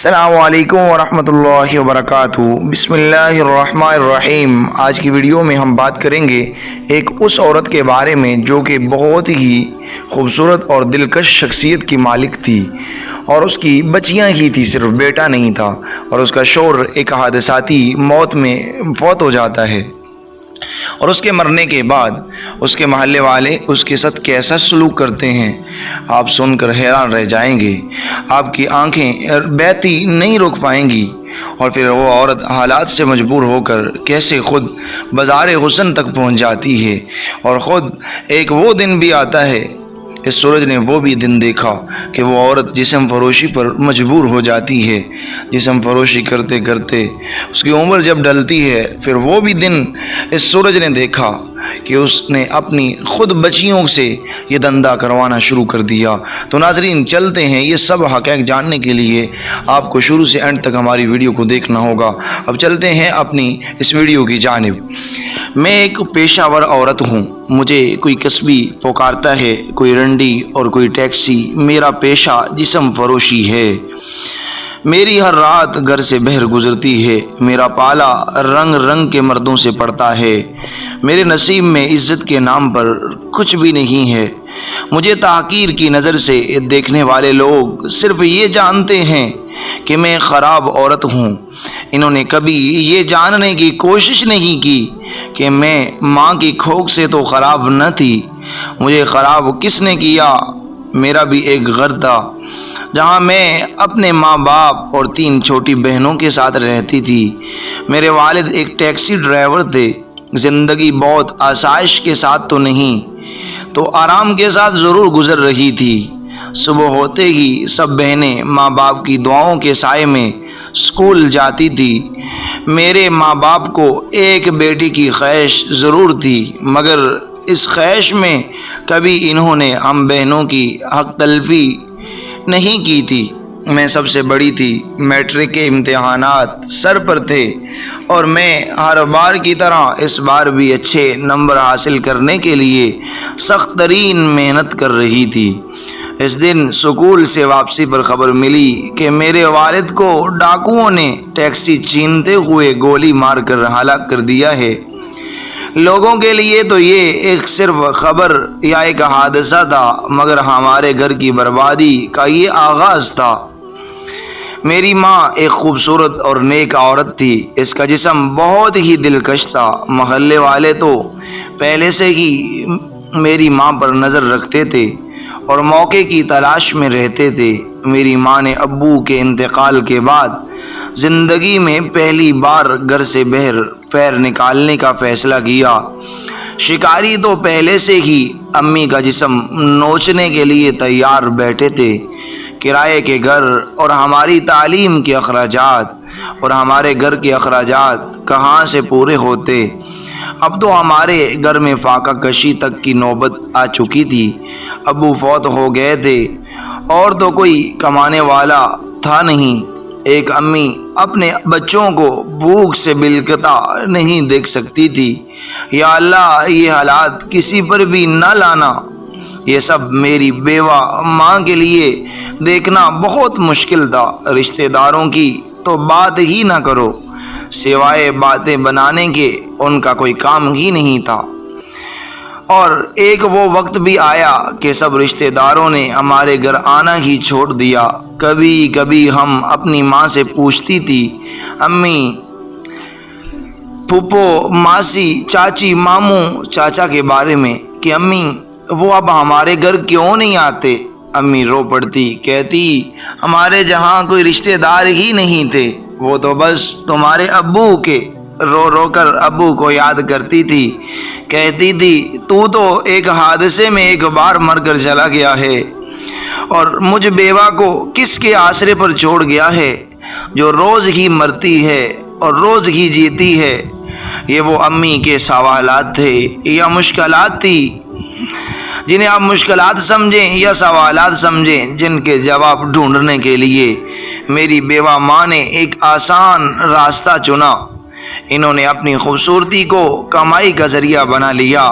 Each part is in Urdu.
السلام علیکم ورحمۃ اللہ وبرکاتہ۔ بسم اللہ الرحمن الرحیم۔ آج کی ویڈیو میں ہم بات کریں گے ایک اس عورت کے بارے میں جو کہ بہت ہی خوبصورت اور دلکش شخصیت کی مالک تھی، اور اس کی بچیاں ہی تھی، صرف بیٹا نہیں تھا، اور اس کا شوہر ایک حادثاتی موت میں فوت ہو جاتا ہے، اور اس کے مرنے کے بعد اس کے محلے والے اس کے ساتھ کیسا سلوک کرتے ہیں آپ سن کر حیران رہ جائیں گے۔ آپ کی آنکھیں بہتی نہیں روک پائیں گی، اور پھر وہ عورت حالات سے مجبور ہو کر کیسے خود بازار حسن تک پہنچ جاتی ہے، اور خود ایک وہ دن بھی آتا ہے، اس سورج نے وہ بھی دن دیکھا کہ وہ عورت جسم فروشی پر مجبور ہو جاتی ہے۔ جسم فروشی کرتے کرتے اس کی عمر جب ڈلتی ہے، پھر وہ بھی دن اس سورج نے دیکھا کہ اس نے اپنی خود بچیوں سے یہ دندہ کروانا شروع کر دیا۔ تو ناظرین، چلتے ہیں، یہ سب حقائق جاننے کے لیے آپ کو شروع سے اینڈ تک ہماری ویڈیو کو دیکھنا ہوگا۔ اب چلتے ہیں اپنی اس ویڈیو کی جانب۔ میں ایک پیشہ ور عورت ہوں، مجھے کوئی کسبی پکارتا ہے، کوئی رنڈی اور کوئی ٹیکسی، میرا پیشہ جسم فروشی ہے۔ میری ہر رات گھر سے بہر گزرتی ہے، میرا پالا رنگ رنگ کے مردوں سے پڑتا ہے، میرے نصیب میں عزت کے نام پر کچھ بھی نہیں ہے۔ مجھے تحقیر کی نظر سے دیکھنے والے لوگ صرف یہ جانتے ہیں کہ میں خراب عورت ہوں، انہوں نے کبھی یہ جاننے کی کوشش نہیں کی کہ میں ماں کی کھوک سے تو خراب نہ تھی۔ مجھے خراب کس نے کیا؟ میرا بھی ایک گھر تھا جہاں میں اپنے ماں باپ اور 3 چھوٹی بہنوں کے ساتھ رہتی تھی۔ میرے والد ایک ٹیکسی ڈرائیور تھے۔ زندگی بہت آسائش کے ساتھ تو نہیں، تو آرام کے ساتھ ضرور گزر رہی تھی۔ صبح ہوتے ہی سب بہنیں ماں باپ کی دعاؤں کے سائے میں اسکول جاتی تھی۔ میرے ماں باپ کو ایک بیٹی کی خواہش ضرور تھی، مگر اس خواہش میں کبھی انہوں نے ہم بہنوں کی حق تلفی نہیں کی تھی۔ میں سب سے بڑی تھی، میٹرک کے امتحانات سر پر تھے، اور میں ہر بار کی طرح اس بار بھی اچھے نمبر حاصل کرنے کے لیے سخت ترین محنت کر رہی تھی۔ اس دن اسکول سے واپسی پر خبر ملی کہ میرے والد کو ڈاکوؤں نے ٹیکسی چھینتے ہوئے گولی مار کر ہلاک کر دیا ہے۔ لوگوں کے لیے تو یہ ایک صرف خبر یا ایک حادثہ تھا، مگر ہمارے گھر کی بربادی کا یہ آغاز تھا۔ میری ماں ایک خوبصورت اور نیک عورت تھی، اس کا جسم بہت ہی دلکش تھا۔ محلے والے تو پہلے سے ہی میری ماں پر نظر رکھتے تھے اور موقع کی تلاش میں رہتے تھے۔ میری ماں نے ابو کے انتقال کے بعد زندگی میں پہلی بار گھر سے باہر پیر نکالنے کا فیصلہ کیا۔ شکاری تو پہلے سے ہی امی کا جسم نوچنے کے لیے تیار بیٹھے تھے۔ کرائے کے گھر اور ہماری تعلیم کے اخراجات اور ہمارے گھر کے اخراجات کہاں سے پورے ہوتے؟ اب تو ہمارے گھر میں فاقہ کشی تک کی نوبت آ چکی تھی۔ ابو فوت ہو گئے تھے اور تو کوئی کمانے والا تھا نہیں۔ ایک امی اپنے بچوں کو بھوک سے بلکتا نہیں دیکھ سکتی تھی۔ یا اللہ، یہ حالات کسی پر بھی نہ لانا۔ یہ سب میری بیوہ ماں کے لیے دیکھنا بہت مشکل تھا۔ رشتہ داروں کی تو بات ہی نہ کرو، سوائے باتیں بنانے کے ان کا کوئی کام ہی نہیں تھا۔ اور ایک وہ وقت بھی آیا کہ سب رشتہ داروں نے ہمارے گھر آنا ہی چھوڑ دیا۔ کبھی کبھی ہم اپنی ماں سے پوچھتی تھی، امی، پھوپھو، ماسی، چاچی، ماموں، چاچا کے بارے میں کہ امی وہ اب ہمارے گھر کیوں نہیں آتے؟ امی رو پڑتی، کہتی ہمارے جہاں کوئی رشتہ دار ہی نہیں تھے، وہ تو بس تمہارے ابو کے۔ رو رو کر ابو کو یاد کرتی تھی، کہتی تھی تو ایک حادثے میں ایک بار مر کر چلا گیا ہے، اور مجھ بیوہ کو کس کے آسرے پر چھوڑ گیا ہے جو روز ہی مرتی ہے اور روز ہی جیتی ہے۔ یہ وہ امی کے سوالات تھے یا مشکلات تھی، جنہیں آپ مشکلات سمجھیں یا سوالات سمجھیں، جن کے جواب ڈھونڈنے کے لیے میری بیوہ ماں نے ایک آسان راستہ چنا۔ انہوں نے اپنی خوبصورتی کو کمائی کا ذریعہ بنا لیا۔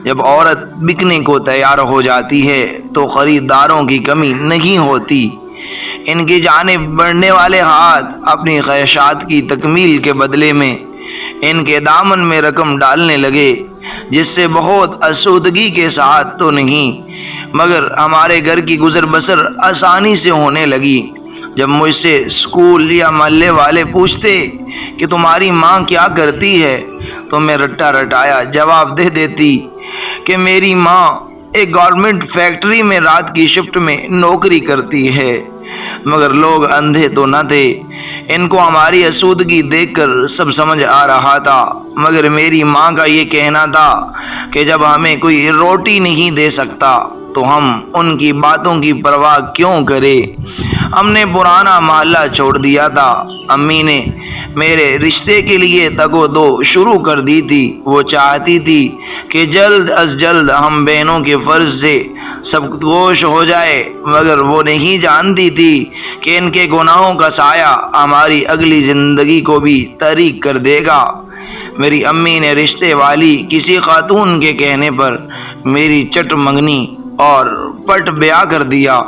جب عورت بکنے کو تیار ہو جاتی ہے تو خریداروں کی کمی نہیں ہوتی۔ ان کی جانب بڑھنے والے ہاتھ اپنی خواہشات کی تکمیل کے بدلے میں ان کے دامن میں رقم ڈالنے لگے، جس سے بہت آسودگی کے ساتھ تو نہیں مگر ہمارے گھر کی گزر بسر آسانی سے ہونے لگی۔ جب مجھ سے اسکول یا محلے والے پوچھتے کہ تمہاری ماں کیا کرتی ہے تو میں رٹا رٹایا جواب دے دیتی کہ میری ماں ایک گورنمنٹ فیکٹری میں رات کی شفٹ میں نوکری کرتی ہے۔ مگر لوگ اندھے تو نہ تھے، ان کو ہماری آسودگی دیکھ کر سب سمجھ آ رہا تھا، مگر میری ماں کا یہ کہنا تھا کہ جب ہمیں کوئی روٹی نہیں دے سکتا تو ہم ان کی باتوں کی پرواہ کیوں کریں۔ ہم نے پرانا محلہ چھوڑ دیا تھا۔ امی نے میرے رشتے کے لیے تگ و دو شروع کر دی تھی۔ وہ چاہتی تھی کہ جلد از جلد ہم بہنوں کے فرض سے سب گوش ہو جائے، مگر وہ نہیں جانتی تھی کہ ان کے گناہوں کا سایہ ہماری اگلی زندگی کو بھی تاریک کر دے گا۔ میری امی نے رشتے والی کسی خاتون کے کہنے پر میری چٹ منگنی اور پٹ بیاہ کر دیا۔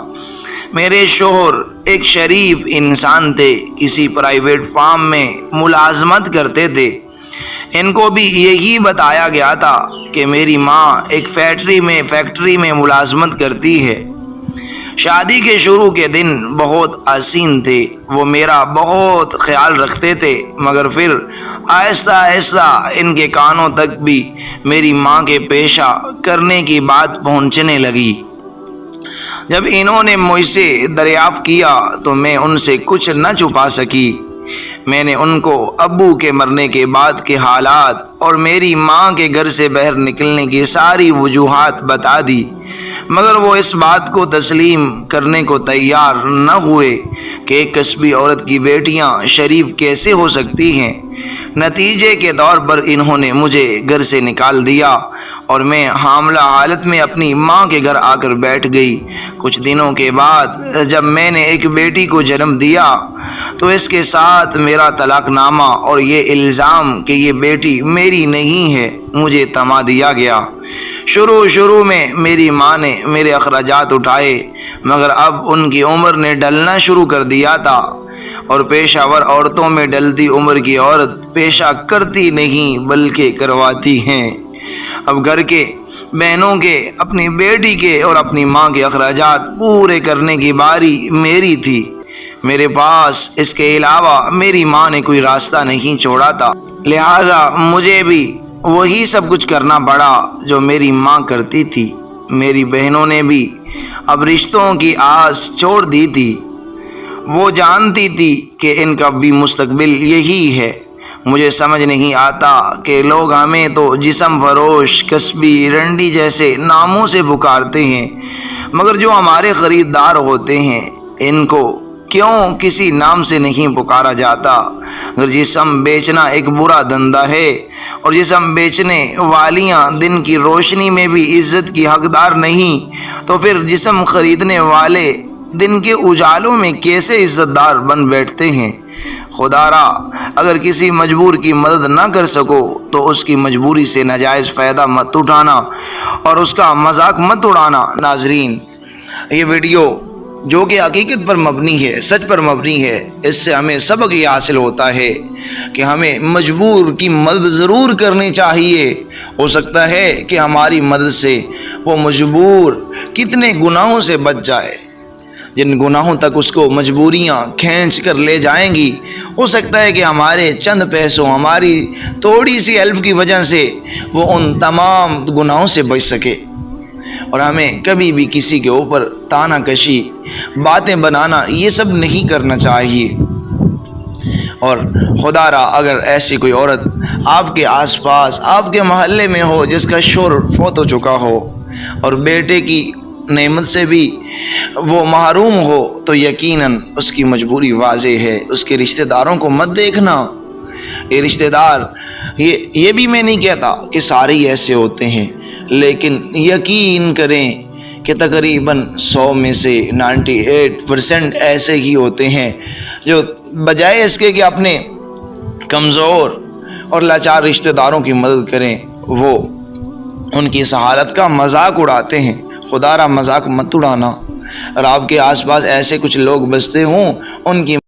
میرے شوہر ایک شریف انسان تھے، کسی پرائیویٹ فارم میں ملازمت کرتے تھے۔ ان کو بھی یہی بتایا گیا تھا کہ میری ماں ایک فیکٹری میں ملازمت کرتی ہے۔ شادی کے شروع کے دن بہت حسین تھے، وہ میرا بہت خیال رکھتے تھے، مگر پھر آہستہ آہستہ ان کے کانوں تک بھی میری ماں کے پیشہ کرنے کی بات پہنچنے لگی۔ جب انہوں نے مجھ سے دریافت کیا تو میں ان سے کچھ نہ چھپا سکی۔ میں نے ان کو ابو کے مرنے کے بعد کے حالات اور میری ماں کے گھر سے باہر نکلنے کی ساری وجوہات بتا دی، مگر وہ اس بات کو تسلیم کرنے کو تیار نہ ہوئے کہ ایک قصبی عورت کی بیٹیاں شریف کیسے ہو سکتی ہیں۔ نتیجے کے طور پر انہوں نے مجھے گھر سے نکال دیا اور میں حاملہ حالت میں اپنی ماں کے گھر آ کر بیٹھ گئی۔ کچھ دنوں کے بعد جب میں نے ایک بیٹی کو جنم دیا تو اس کے ساتھ میرا طلاق نامہ اور یہ الزام کہ یہ بیٹی میری نہیں ہے مجھے تھما دیا گیا۔ شروع میں میری ماں نے میرے اخراجات اٹھائے، مگر اب ان کی عمر نے ڈلنا شروع کر دیا تھا، اور پیشہ ور عورتوں میں ڈلتی عمر کی عورت پیشہ کرتی نہیں بلکہ کرواتی ہیں۔ اب گھر کے، بہنوں کے، اپنی بیٹی کے اور اپنی ماں کے اخراجات پورے کرنے کی باری میری تھی۔ میرے پاس اس کے علاوہ میری ماں نے کوئی راستہ نہیں چھوڑا تھا، لہذا مجھے بھی وہی سب کچھ کرنا پڑا جو میری ماں کرتی تھی۔ میری بہنوں نے بھی اب رشتوں کی آس چھوڑ دی تھی۔ وہ جانتی تھی کہ ان کا بھی مستقبل یہی ہے۔ مجھے سمجھ نہیں آتا کہ لوگ ہمیں تو جسم فروش، کسبی، رنڈی جیسے ناموں سے پکارتے ہیں، مگر جو ہمارے خریدار ہوتے ہیں ان کو کیوں کسی نام سے نہیں پکارا جاتا؟ اگر جسم بیچنا ایک برا دھندا ہے اور جسم بیچنے والیاں دن کی روشنی میں بھی عزت کی حقدار نہیں، تو پھر جسم خریدنے والے دن کے اجالوں میں کیسے عزت دار بن بیٹھتے ہیں؟ خدا را اگر کسی مجبور کی مدد نہ کر سکو تو اس کی مجبوری سے ناجائز فائدہ مت اٹھانا اور اس کا مذاق مت اڑانا۔ ناظرین، یہ ویڈیو جو کہ حقیقت پر مبنی ہے، سچ پر مبنی ہے، اس سے ہمیں سبق یہ حاصل ہوتا ہے کہ ہمیں مجبور کی مدد ضرور کرنی چاہیے۔ ہو سکتا ہے کہ ہماری مدد سے وہ مجبور کتنے گناہوں سے بچ جائے، جن گناہوں تک اس کو مجبوریاں کھینچ کر لے جائیں گی۔ ہو سکتا ہے کہ ہمارے چند پیسوں، ہماری تھوڑی سی ہیلپ کی وجہ سے وہ ان تمام گناہوں سے بچ سکے، اور ہمیں کبھی بھی کسی کے اوپر تانا کشی، باتیں بنانا یہ سب نہیں کرنا چاہیے۔ اور خدا را اگر ایسی کوئی عورت آپ کے آس پاس، آپ کے محلے میں ہو جس کا شوہر فوت ہو چکا ہو اور بیٹے کی نعمت سے بھی وہ محروم ہو، تو یقیناً اس کی مجبوری واضح ہے۔ اس کے رشتہ داروں کو مت دیکھنا۔ یہ رشتہ دار، یہ بھی میں نہیں کہتا کہ سارے ہی ایسے ہوتے ہیں، لیکن یقین کریں کہ تقریباً 100 میں سے 98% ایسے ہی ہوتے ہیں جو بجائے اس کے کہ اپنے کمزور اور لاچار رشتہ داروں کی مدد کریں، وہ ان کی اس حالت کا مذاق اڑاتے ہیں۔ خدا را مذاق مت اڑانا۔ اور آپ کے آس پاس ایسے کچھ لوگ بستے ہوں ان کی